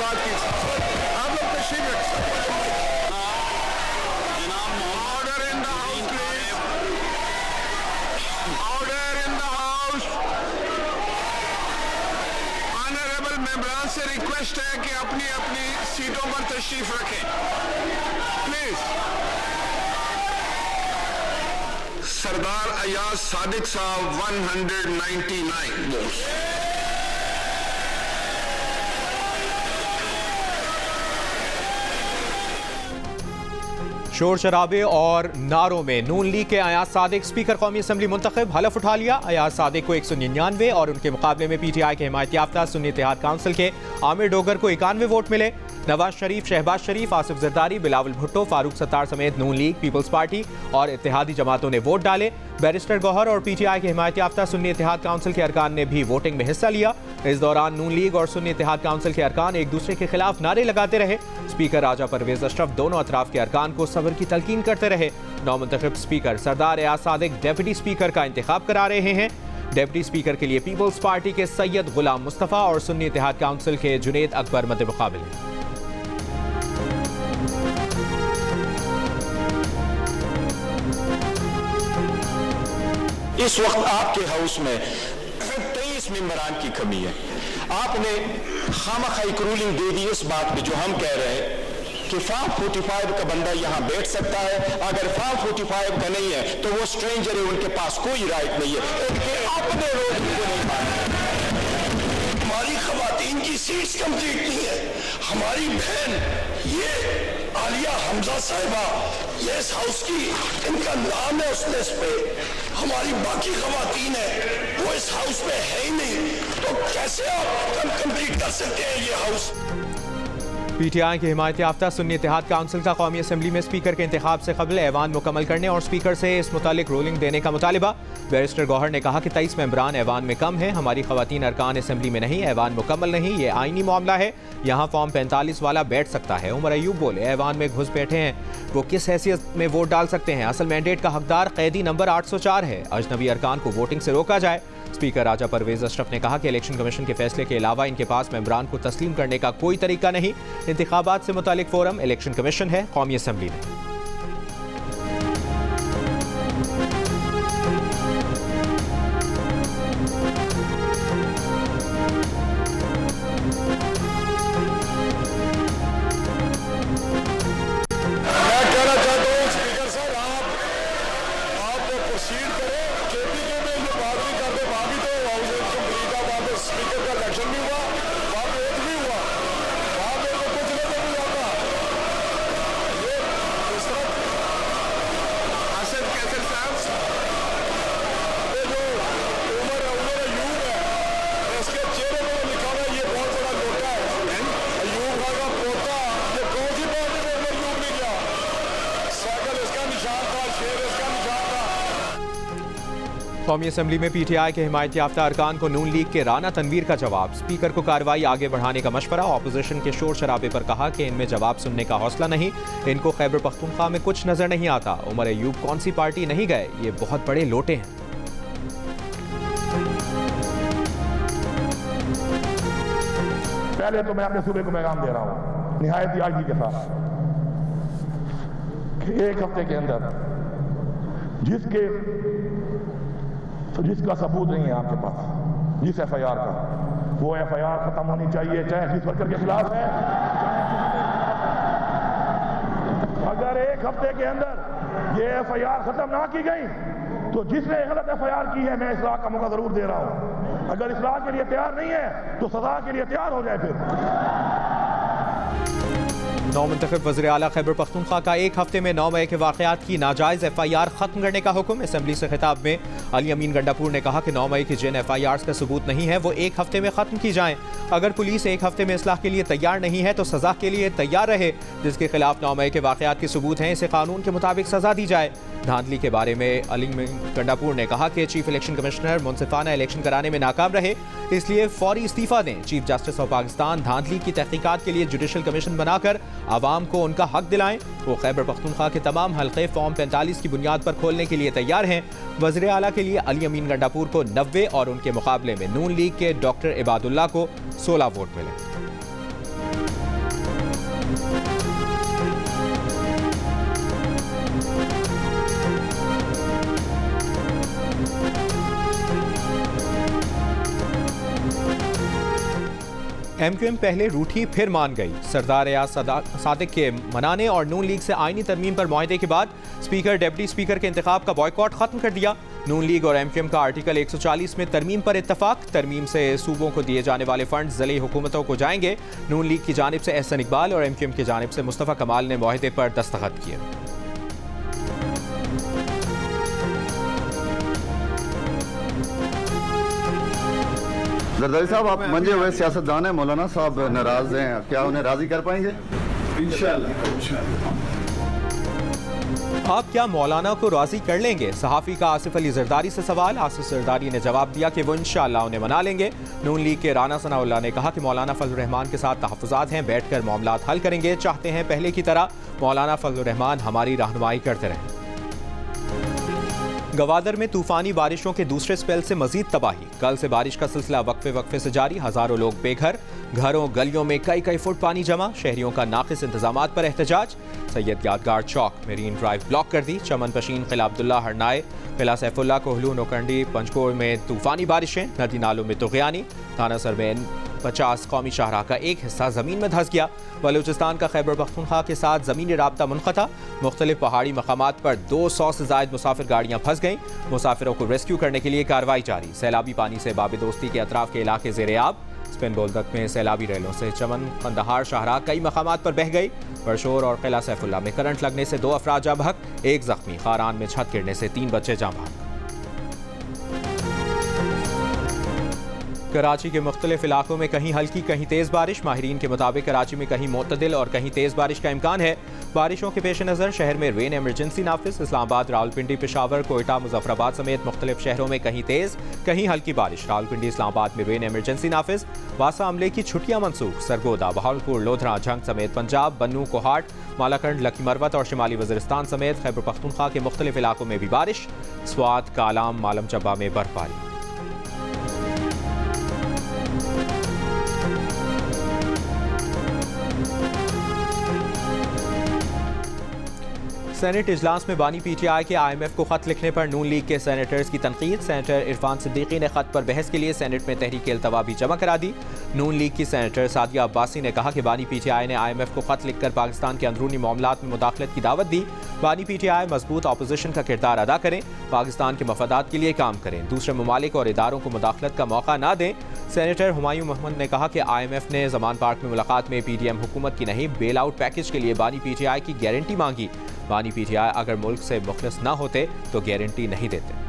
बात की। आप लोग तशरीफ रखें। Order in the house please. Order in the house. Honourable मेंबरान से रिक्वेस्ट है कि अपनी अपनी सीटों पर तशरीफ रखें प्लीज। सरदार अयाज सादिक साहब 199 वोट्स। शोर शराबे और नारों में नून लीग के अयाज सादिक स्पीकर कौमी असम्बली मुंतखब, हलफ उठा लिया। अयाज सादिक को 199 और उनके मुकाबले में PTI के हिमायत याफ्ता सुन्नी इत्तेहाद काउंसिल के आमिर डोगर को 91 वोट मिले। नवाज शरीफ, शहबाज शरीफ, आसिफ जरदारी, बिलावल भुट्टो, फारूक सत्तार समेत नून लीग, पीपल्स पार्टी और इत्तेहादी जमातों ने वोट डाले। बैरिस्टर गौहर और PTI के हिमायत याफ्ता सुन्नी इत्तेहाद काउंसिल के अरकान ने भी वोटिंग में हिस्सा लिया। इस दौरान नून लीग और सुन्नी इत्तेहाद काउंसिल के अरकान एक दूसरे के खिलाफ नारे लगाते रहे। स्पीकर राजा परवेज अशरफ दोनों अतराफ के अरकान को सब्र की तलकीन करते रहे। नौमुंतखब स्पीकर सरदार अयाज सादिक डेप्यूटी स्पीकर का इंतखाब करा रहे हैं। डेप्यूटी स्पीकर के लिए पीपल्स पार्टी के सैयद गुलाम मुस्तफ़ा और सुन्नी इत्तेहाद काउंसिल के जुनेद अकबर मद्दे मुकाबले। इस वक्त आपके हाउस में 23 मेंबरान की कमी है। आपने खामखा एक रूलिंग दे दी इस बात पे जो हम कह रहे हैं कि फॉर्म 45 का बंदा यहां बैठ सकता है। अगर फॉर्म 45 का नहीं है तो वो स्ट्रेंजर है, उनके पास कोई राइट नहीं है। अपने रोज नहीं माने। हमारी खवातीन की सीट्स कंप्लीट नहीं है। हमारी बहन ये आलिया हमजा साहिबा ये इस हाउस की इनका नाम है उस लिस्ट पे। हमारी बाकी खवातीन है वो इस हाउस में है ही नहीं, तो कैसे आप कंप्लीट कर सकते हैं ये हाउस। PTI के हिमायत याफ्ता सुन्नी इत्तेहाद काउंसिल का कौमी असम्बली में स्पीकर के इंतखाब से कबल ऐवान मुकम्मल करने और स्पीकर से इस मुतालिक रूलिंग देने का मुतालिबा। बैरिस्टर गौहर ने कहा कि 23 मेंबरान ऐवान में कम हैं। हमारी खवातीन अरकान असम्बली में नहीं, ऐवान मुकम्मल नहीं, ये आईनी मामला है। यहाँ फॉर्म 45 वाला बैठ सकता है। उमर अयूब बोले, ऐवान में घुस बैठे हैं, वो किस हैसियत में वोट डाल सकते हैं? असल मैंडेट का हकदार कैदी नंबर 804 है। अजनबी अरकान को वोटिंग से रोका जाए। स्पीकर राजा परवेज अशरफ ने कहा कि इलेक्शन कमीशन के फैसले के अलावा इनके पास मेंबरान को तस्लीम करने का कोई तरीका नहीं। इंतखाबात से मुतालिक फोरम इलेक्शन कमीशन है, कौमी असम्बली में। कौमी असम्बली में PTI के हिमायत याफ्ता अरकान को नून लीग के राना तनवीर का जवाब। स्पीकर को कार्रवाई आगे बढ़ाने का मशवरा। ऑपोजिशन के शोर शराबे पर कहा कि इनमें जवाब सुनने का हौसला नहीं, इनको खैबर पख्तूनख्वा में कुछ नजर नहीं आता। उमर अयूब कौन सी पार्टी नहीं गए, ये बहुत बड़े लोटे हैं। पहले तो मैं अपने सूबे को पैगाम दे रहा हूं निहायत यागी के साथ कि एक हफ्ते के अंदर जिसका सबूत नहीं है आपके पास, जिस FIR का, वो FIR खत्म होनी चाहिए, चाहे जिस वर्कर के खिलाफ है। अगर एक हफ्ते के अंदर ये FIR खत्म ना की गई तो जिसने गलत FIR की है, मैं इस्लाह का मौका जरूर दे रहा हूं। अगर इस्लाह के लिए तैयार नहीं है तो सजा के लिए तैयार हो जाए। फिर नौमुंतखब वज़ीर आला खैबर पख्तूनख्वा का एक हफ्ते में 9 मई के वाक़यात की नाजायज़ FIR खत्म करने का हुक्म। असम्बली से खिताब में अली अमीन गंडापुर ने कहा कि 9 मई की जिन FIRs का सबूत नहीं है वो एक हफ्ते में खत्म की जाएं। अगर पुलिस एक हफ्ते में इस्लाह के लिए तैयार नहीं है तो सजा के लिए तैयार रहे। जिसके खिलाफ 9 मई के वाक़यात के सबूत हैं, इसे कानून के मुताबिक सजा दी जाए। धांधली के बारे में अली गंडापुर ने कहा कि चीफ इलेक्शन कमिश्नर मुनसिफाना इलेक्शन कराने में नाकाम रहे, इसलिए फौरी इस्तीफा दें। चीफ जस्टिस ऑफ पाकिस्तान धांधली की तहकीकात के लिए जुडिशल कमीशन बनाकर आवाम को उनका हक दिलाएं। वो खैबर पख्तूनख्वा के तमाम हल्के फॉर्म 45 की बुनियाद पर खोलने के लिए तैयार हैं। वज़ीर आला के लिए अली अमीन गंडापुर को 90 और उनके मुकाबले में नून लीग के डॉक्टर इबादुल्लाह को 16 वोट मिले। MQM पहले रूठी फिर मान गई। सरदार अयाज सादिक के मनाने और नून लीग से आईनी तरमीम पर मुआहदे के बाद स्पीकर डिप्टी स्पीकर के इंतखाब का बॉयकॉट खत्म कर दिया। नून लीग और MQM का आर्टिकल 140 में तरमीम पर इत्तफाक। तरमीम से सूबों को दिए जाने वाले फंड ज़िले हुकूमतों को जाएंगे। नून लीग की जानिब से एहसन इकबाल और MQM की जानिब से मुस्तफ़ा कमाल ने मुआहदे पर दस्तखत किए। जरदारी साहब, आप मंजे हुए सियासतदान हैं, मौलाना साहब नाराज हैं, क्या उन्हें राजी कर पाएंगे? आप क्या मौलाना को राजी कर लेंगे? सहाफ़ी का आसिफ अली जरदारी से सवाल। आसिफ जरदारी ने जवाब दिया कि वो इंशाअल्लाह उन्हें मना लेंगे। नून लीग के राना सनाउल्लाह ने कहा कि मौलाना फजलुर रहमान के साथ तहफ़्फ़ुज़ात हैं, बैठकर मामलात हल करेंगे। चाहते हैं पहले की तरह मौलाना फजलुर रहमान हमारी रहनुमाई करते रहें। गवादर में तूफानी बारिशों के दूसरे स्पेल से मजीद तबाही। कल से बारिश का सिलसिला वक्फे वक्फे से जारी। हजारों लोग बेघर, घरों गलियों में कई फुट पानी जमा। शहरियों का नाक़िस इंतजामात पर एहतजाज। सैयद यादगार चौक मेरीन ड्राइव ब्लॉक कर दी। चमन पशीन, किला अब्दुल्ला, हरनाए, किला सैफुल्ला, कोहलू, नोकंडी, पंचकोट में तूफानी बारिशें। नदी नालों में तुग़यानी। थाना सर में 50 कौमी शाहराह का एक हिस्सा ज़मीन में धंस गया। बलूचिस्तान का खैबर पख्तूनख्वा के साथ ज़मीनी राब्ता मुनक़ता। मुख्तलिफ पहाड़ी मकामात पर 200 से ज़ायद मुसाफिर गाड़ियाँ फंस गईं। मुसाफिरों को रेस्क्यू करने के लिए कार्रवाई जारी। सैलाबी पानी से बाब दोस्ती के अतराफ के इलाके ज़ेर-ए-आब। स्पिन बोलदक में सैलाबी रेलों से चमन कंदहार शाहराह कई मकामात पर बह गई। बरशोर और किला सैफुल्ला में करंट लगने से 2 अफराद जाँ बहक, 1 जख्मी। खारान में छत गिरने से 3 बच्चे जाँ बहक। कराची के मुख्तलिफ इलाकों में कहीं हल्की कहीं तेज़ बारिश। माहिरीन के मुताबिक कराची में कहीं मोतदिल और कहीं तेज़ बारिश का इम्कान है। बारिशों के पेश नज़र शहर में रेन एमरजेंसी नाफिज। इस्लामाबाद, रावलपिंडी, पेशावर, कोयटा, मुजफ्फराबाद समेत मुख्तलिफ शहरों में कहीं तेज़ कहीं हल्की बारिश। रावलपिंडी, इस्लामाबाद में रेन एमरजेंसी नाफिज। वासा अमले की छुट्टियां मनसूख। सरगोदा, बहावलपुर, लोधरा, झंग समेत पंजाब, बन्नू, कोहाट, मालाकंड, लकी मरवत और शिमाली वज़ीरिस्तान समेत खैबर पख्तूनख्वा के मुख्तलिफ इलाकों में भी बारिश। स्वात, कालाम, मालम चब्बा में बर्फबारी। सेनेट इजलास में बानी PTI के IMF को खत लिखने पर नून लीग के सेनेटर्स की तनकीद। सेनेटर इरफान सिद्दीकी ने खत पर बहस के लिए सेनेट में तहरीक इल्तवा भी जमा करा दी। नून लीग की सेनेटर सादिया अब्बासी ने कहा कि बानी PTI ने IMF को खत लिखकर पाकिस्तान के अंदरूनी मामलात में मुदाखलत की दावत दी। बानी PTI मजबूत अपोजिशन का किरदार अदा करें, पाकिस्तान के मफादात के लिए काम करें, दूसरे ममालिक और इदारों को मुदाखलत का मौका ना दें। सेनेटर हुमायूं मोहम्मद ने कहा कि IMF ने जमान पार्क में मुलाकात में PDM हुकूमत की नहीं बेल आउट पैकेज के लिए बानी PTI की गारंटी मांगी। बानी PTI अगर मुल्क से मुखलिस न होते तो गारंटी नहीं देते।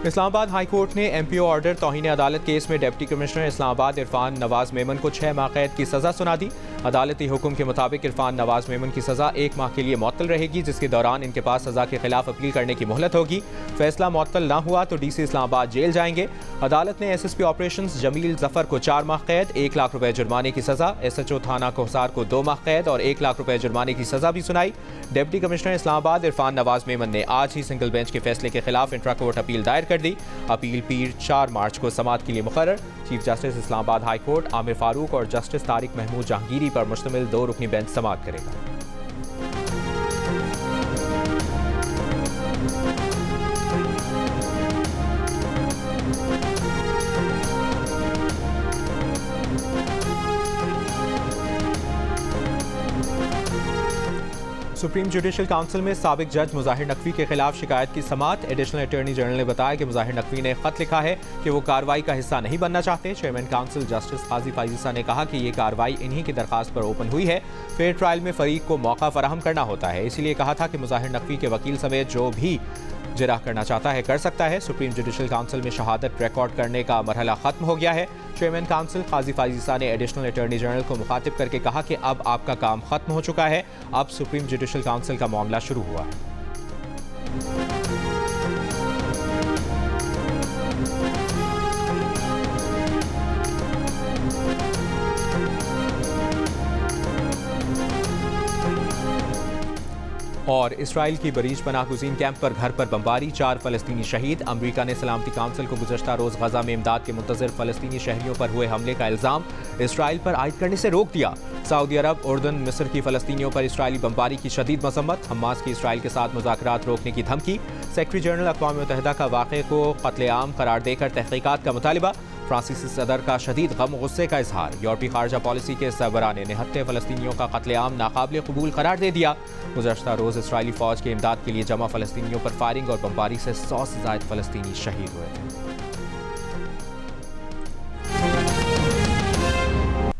इस्लामाबाद हाई कोर्ट ने MPO ऑर्डर तौहीन अदालत केस में डिप्टी कमिश्नर इस्लामाबाद इरफान नवाज मेमन को 6 माह कैद की सज़ा सुना दी। अदालती हुक्म के मुताबिक इरफान नवाज मेमन की सज़ा 1 माह के लिए मुअत्तल रहेगी, जिसके दौरान इनके पास सज़ा के खिलाफ अपील करने की मोहलत होगी। फैसला मुअत्तल ना हुआ तो DC इस्लामाबाद जेल जाएंगे। अदालत ने SSP ऑपरेशंस जमील जफर को 4 माह कैद, 1 लाख रुपए जुर्माने की सज़ा, SHO थाना कोहसार को 2 माह कैद और 1 लाख रुपए जुर्माने की सज़ा भी सुनाई। डिप्टी कमिश्नर इस्लामाबाद इरफान नवाज मेमन ने आज ही सिंगल बेंच के फैसले के खिलाफ इंट्रा कोर्ट अपील दायर कर दी। अपील पीर 4 मार्च को समाअत के लिए मुकर्रर। Chief justice Islamabad high court Aamir Farooq और जस्टिस तारिक महमूद जहांगीरी पर मुश्तमिल 2 रुकनी बेंच समाअत करेगा। सुप्रीम जुडिशल काउंसिल में साबिक जज मुज़ाहिर नकवी के खिलाफ शिकायत की समाअत। एडिशनल अटॉर्नी जनरल ने बताया कि मुज़ाहिर नकवी ने खत लिखा है कि वो कार्रवाई का हिस्सा नहीं बनना चाहते। चेयरमैन काउंसिल जस्टिस काजी फाइज़ा ने कहा कि ये कार्रवाई इन्हीं की दरखास्त पर ओपन हुई है। फेयर ट्रायल में फरीक को मौका फराहम करना होता है, इसीलिए कहा था कि मुज़ाहिर नकवी के वकील समेत जो भी जिरह करना चाहता है कर सकता है। सुप्रीम जुडिशल काउंसिल में शहादत रिकॉर्ड करने का मरहला खत्म हो गया है। चेयरमैन काउंसिल काजी फाइज़ा ने एडिशनल अटॉर्नी जनरल को मुखातिब करके कहा कि अब आपका काम खत्म हो चुका है, अब सुप्रीम जुडिशल काउंसिल का मामला शुरू हुआ है। और इसराइल की बरीज पनाह गुज़ीन कैंप पर घर पर बमबारी, 4 फ़लस्तीनी शहीद। अमरीका ने सलामती काउंसिल को गुज़श्ता रोज़ गजा में इमदाद के मुंतज़िर फ़लस्तीनी शहरियों पर हुए हमले का इल्ज़ाम इसराइल पर आयद करने से रोक दिया। सऊदी अरब, उर्दन, मिस्र की फ़लस्तीनियों पर इसराइली बमबारी की शदीद मज़म्मत। हमास की इसराइल के साथ मुज़ाकरात रोकने की धमकी। सेक्रेटरी जनरल अक़वाम मुत्तहिदा का वाक़े को क़त्ल-ए-आम करार देकर तहक़ीक़ात का मुतालिबा। फ्रांसीसी सदर का शदीद गम गुस्से का इजहार। यूरोपीय खारजा पॉलिसी के सरबराह ने 79 फ़लस्तीनियों का क़त्ल-ए-आम नाकाबिल क़बूल करार दे दिया। गुज़श्ता रोज़ इसराइली फ़ौज के इमदाद के लिए जमा फ़लस्तीनियों पर फायरिंग और बमबारी से 100 से ज़ायद फ़लस्तीनी शहीद हुए थे।